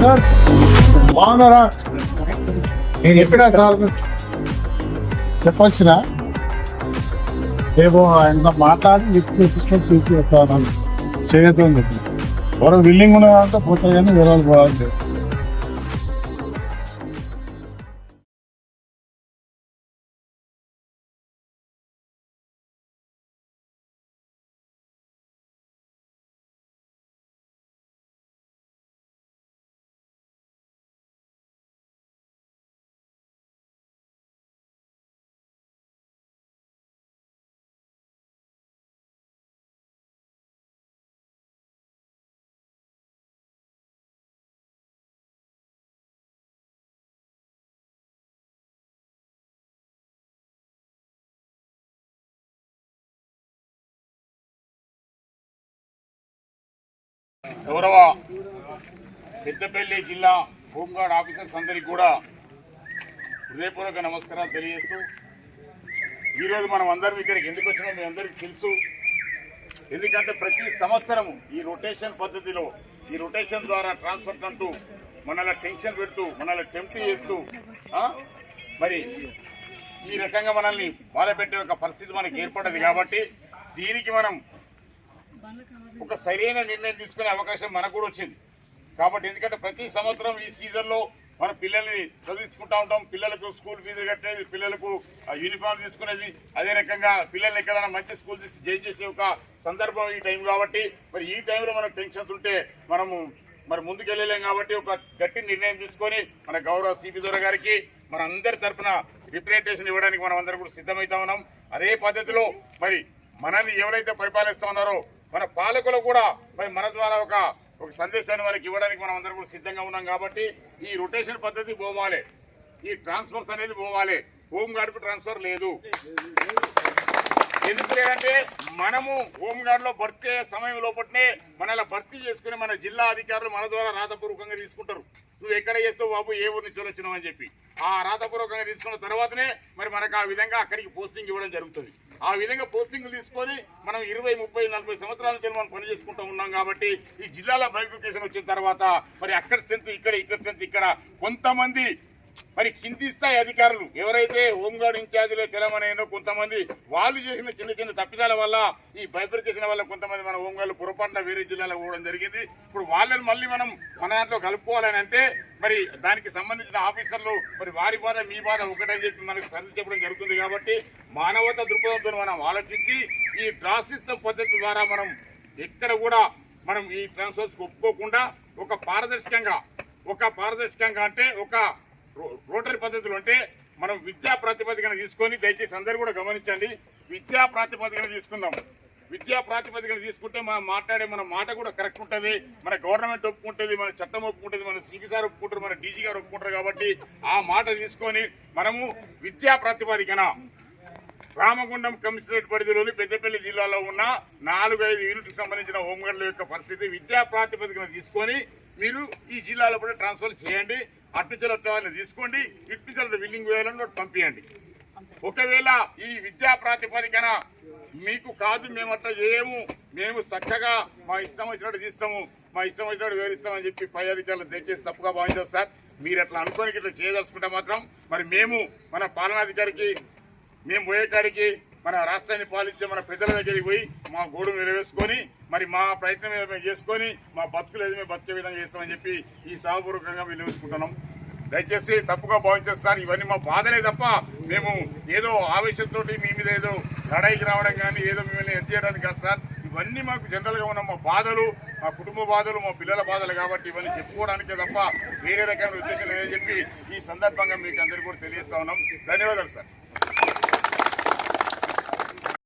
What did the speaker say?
Sir బాగున్నారా? నేను చెప్పినా సార్ చెప్పొచ్చిన రేపు ఆయన మాట్లాడి లిస్ట్ తీసుకు వస్తాను చేయొద్దు అని చెప్పి ఎవరు బిల్డింగ్ ఉన్నదంటే పోతాయి కానీ వేరే వాళ్ళు పోవాలి. గౌరవ పెద్దపల్లి జిల్లా హోంగార్డ్ ఆఫీసర్స్ అందరికీ కూడా హృదయపూర్వక నమస్కారాలు తెలియజేస్తూ ఈరోజు మనం అందరం ఇక్కడికి ఎందుకు వచ్చినా మీ అందరికీ తెలుసు. ఎందుకంటే ప్రతి సంవత్సరము ఈ రొటేషన్ పద్ధతిలో ఈ రొటేషన్ ద్వారా ట్రాన్స్ఫర్ అంటూ మనల్ని టెన్షన్ పెడుతూ మనల్ని టెంప్ట్ చేస్తూ మరి ఈ రకంగా మనల్ని బాధపెట్టే ఒక పరిస్థితి మనకి ఏర్పడ్డది. కాబట్టి దీనికి మనం ఒక సరైన నిర్ణయం తీసుకునే అవకాశం మనకు కూడా వచ్చింది. కాబట్టి ఎందుకంటే ప్రతి సంవత్సరం ఈ సీజన్లో మన పిల్లల్ని చదివించుకుంటా ఉంటాం. పిల్లలకు స్కూల్ ఫీజు కట్టేది, పిల్లలకు యూనిఫామ్ తీసుకునేది, అదే రకంగా పిల్లల్ని ఎక్కడైనా మంచి స్కూల్ తీసి జాయిన్ చేసే ఒక సందర్భం ఈ టైం. కాబట్టి మరి ఈ టైంలో మనకు టెన్షన్స్ ఉంటే మనము మరి ముందుకెళ్ళలేం. కాబట్టి ఒక గట్టి నిర్ణయం తీసుకొని మన గౌరవ సిపి దొర గారికి మన అందరి తరఫున రిప్రజెంటేషన్ ఇవ్వడానికి మనం అందరం కూడా సిద్ధమవుతా ఉన్నాం. అదే పద్ధతిలో మరి మనల్ని ఎవరైతే పరిపాలిస్తా ఉన్నారో మన పాలకులు కూడా మరి మన ద్వారా ఒక సందేశాన్ని వారికి ఇవ్వడానికి మనం అందరం కూడా సిద్ధంగా ఉన్నాం. కాబట్టి ఈ రొటేషన్ పద్ధతి పోవాలి, ఈ ట్రాన్స్ఫర్స్ అనేది పోవాలి. హోంగార్డ్కు ట్రాన్స్ఫర్ లేదు. ఎందుకు లేదంటే మనము హోంగార్డ్లో భర్తీ అయ్యే సమయం లోపలనే మనల్ని భర్తీ చేసుకుని మన జిల్లా అధికారులు మన ద్వారా రాతపూర్వకంగా తీసుకుంటారు. నువ్వు ఎక్కడ చేస్తావు బాబు, ఏ ఊరి నుంచి వచ్చినావు అని చెప్పి ఆ రాతపూర్వకంగా తీసుకున్న తర్వాతనే మరి మనకు ఆ విధంగా అక్కడికి పోస్టింగ్ ఇవ్వడం జరుగుతుంది. ఆ విధంగా పోస్టింగ్లు తీసుకొని మనం 20, 30, 40 సంవత్సరాల నుంచి మనం పని చేసుకుంటూ ఉన్నాం. కాబట్టి ఈ జిల్లాలో బైఫికేషన్ వచ్చిన తర్వాత మరి అక్కడ స్ట్రెంత్ ఇక్కడ స్ట్రెంత్ ఇక్కడ కొంతమంది మరి కింది స్థాయి అధికారులు ఎవరైతే హోంగార్డ్ ఇన్ఛార్జీలో తెలమనేనో కొంతమంది వాళ్ళు చేసిన చిన్న చిన్న తప్పిదాల వల్ల ఈ బైఫికేషన్ వల్ల కొంతమంది మన హోంగార్డులు పొరపాటున వేరే జిల్లాలకు పోవడం జరిగింది. ఇప్పుడు వాళ్ళని మళ్ళీ మనం మన దాంట్లో కలుపుకోవాలని అంటే మరి దానికి సంబంధించిన ఆఫీసర్లు మరి వారి బాధ మీ బాధ ఒకటని చెప్పి మనకు సర్ది చెప్పడం జరుగుతుంది. కాబట్టి మానవతా దృక్పథంతో మనం ఆలోచించి ఈ డ్రా సిస్టమ్ పద్ధతి ద్వారా మనం ఎక్కడ కూడా మనం ఈ ట్రాన్స్ఫర్స్ ఒప్పుకోకుండా ఒక పారదర్శకంగా అంటే ఒక రోటరీ పద్ధతులు అంటే మనం విద్యా ప్రాతిపదికన తీసుకొని, దయచేసి అందరూ కూడా గమనించండి, విద్యా ప్రాతిపదికన తీసుకుందాం. విద్యా ప్రాతిపదికన తీసుకుంటే మనం మాట్లాడే మన మాట కూడా కరెక్ట్ ఉంటుంది, మన గవర్నమెంట్ ఒప్పుకుంటుంది, మన చట్టం ఒప్పుకుంటుంది, మన సిపి సార్ ఒప్పుకుంటారు, మన డీజీ గారు ఒప్పుకుంటారు. కాబట్టి ఆ మాట తీసుకొని మనము విద్యా ప్రాతిపదికన రామగుండం కమిషనరేట్ పరిధిలోని పెద్దపల్లి జిల్లాలో ఉన్న 4-5 యూనిట్లకు సంబంధించిన హోంగార్డుల యొక్క పరిస్థితి విద్యా ప్రాతిపదికన తీసుకొని మీరు ఈ జిల్లాలో కూడా ట్రాన్స్ఫర్ చేయండి. అట్టుచల వాళ్ళని తీసుకోండి, ఇట్టుచల బిల్డింగ్ వేయాలని పంపించండి. ఒకవేళ ఈ విద్యా ప్రాతిపదికన మీకు కాదు మేము అట్లా చేయము, మేము చక్కగా మా ఇష్టం వచ్చినట్టు తీస్తాము, మా ఇష్టం వచ్చినట్టు వివరిస్తామని చెప్పి పై అధికారులు దయచేసి తప్పుగా భావించారు సార్. మీరు అట్లా అనుకోని ఇట్లా చేయదలుచుకుంటే మాత్రం మరి మేము మన పాలనాధికారికి మేము పోయేకాడికి మన రాష్ట్రాన్ని పాలించే మన పెద్దల దగ్గరికి పోయి మా గోడు నెరవేర్చుకొని మరి మా ప్రయత్నం ఏదో మేము చేసుకొని మా బతుకులు ఏదో మేము బతికే విధంగా చేస్తామని చెప్పి ఈ సభాపూర్వకంగా వినియోగించుకుంటున్నాం. దయచేసి తప్పుగా భావించారు సార్. ఇవన్నీ మా బాధలే తప్ప మేము ఏదో ఆవేశంతో మీ మీద ఏదో లడాయికి రావడం కానీ ఏదో మిమ్మల్ని ఎత్తి చేయడానికి కాదు సార్. ఇవన్నీ మాకు జనరల్గా ఉన్న మా బాధలు, మా కుటుంబ బాధలు, మా పిల్లల బాధలు. కాబట్టి ఇవన్నీ చెప్పుకోవడానికే తప్ప వేరే రకమైన ఉద్దేశం లేదని చెప్పి ఈ సందర్భంగా మీకు అందరికీ కూడా తెలియజేస్తా ఉన్నాం. ధన్యవాదాలు సార్.